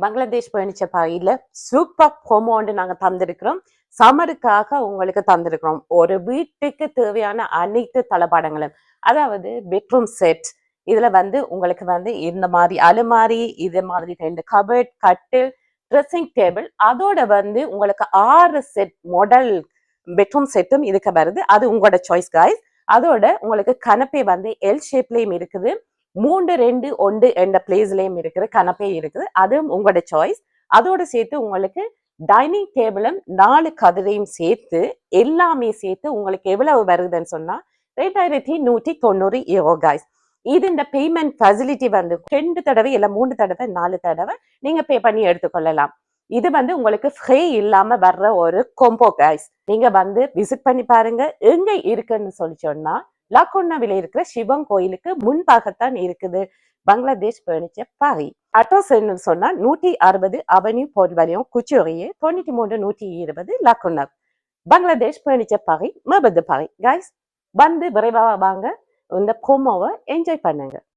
பங்களாதேஷ் பயணிச்ச பாயில சூப்பர் ப்ரோமோன்னு நாங்க தந்திருக்கிறோம். சம்மருக்காக உங்களுக்கு தந்திருக்கிறோம். ஒரு வீட்டுக்கு தேவையான அனைத்து தளபாடங்களும், அதாவது பெட்ரூம் செட். இதுல உங்களுக்கு இந்த மாதிரி அலுமாரி, இது மாதிரி 2 கபர்ட், கட்டில், ட்ரெஸ்ஸிங் டேபிள், அதோட உங்களுக்கு 6 செட் மாடல் பெட்ரூம் செட்டும் இதுக்கு வருது. அது உங்களோட சாய்ஸ் காய்ஸ். அதோட உங்களுக்கு கனப்பே எல் ஷேப்லயும் இருக்குது, 3 2 1 என்ற பிளேஸ்லயும் இருக்குது, கனப்பே இருக்குது. அதுவும் உங்களோட சாய்ஸ். அதோட சேர்த்து உங்களுக்கு டைனிங் டேபிளும் 4 கதிரையும் சேர்த்து எல்லாமே சேர்த்து உங்களுக்கு எவ்வளவு வருதுன்னு சொன்னா 2190 காய்ஸ். இது இந்த பேமெண்ட் ஃபெசிலிட்டி 2 தடவை இல்ல 3 தடவை 4 தடவை நீங்க பே பண்ணி எடுத்துக்கொள்ளலாம். இது உங்களுக்கு ஃப்ரீ இல்லாம வர்ற ஒரு கொம்போ காய்ஸ். நீங்க விசிட் பண்ணி பாருங்க. எங்க இருக்குன்னு சொல்லி சொன்னா லாக்கோன்னாவில இருக்கிற சிவன் கோயிலுக்கு முன்பாகத்தான் இருக்குது பங்களாதேஷ் பர்னிச்சர் பாரி. அட்ரஸ் என்னன்னு சொன்னா 160 அவென்யூ போர்ட்வலியும் குச்சியோரியே 93 120 லாக்கோன்னா. பங்களாதேஷ் பர்னிச்சர் பாரி, மபது பாரி. கைஸ் விரைவாக வாங்க, இந்த ப்ரோமோவை என்ஜாய் பண்ணுங்க.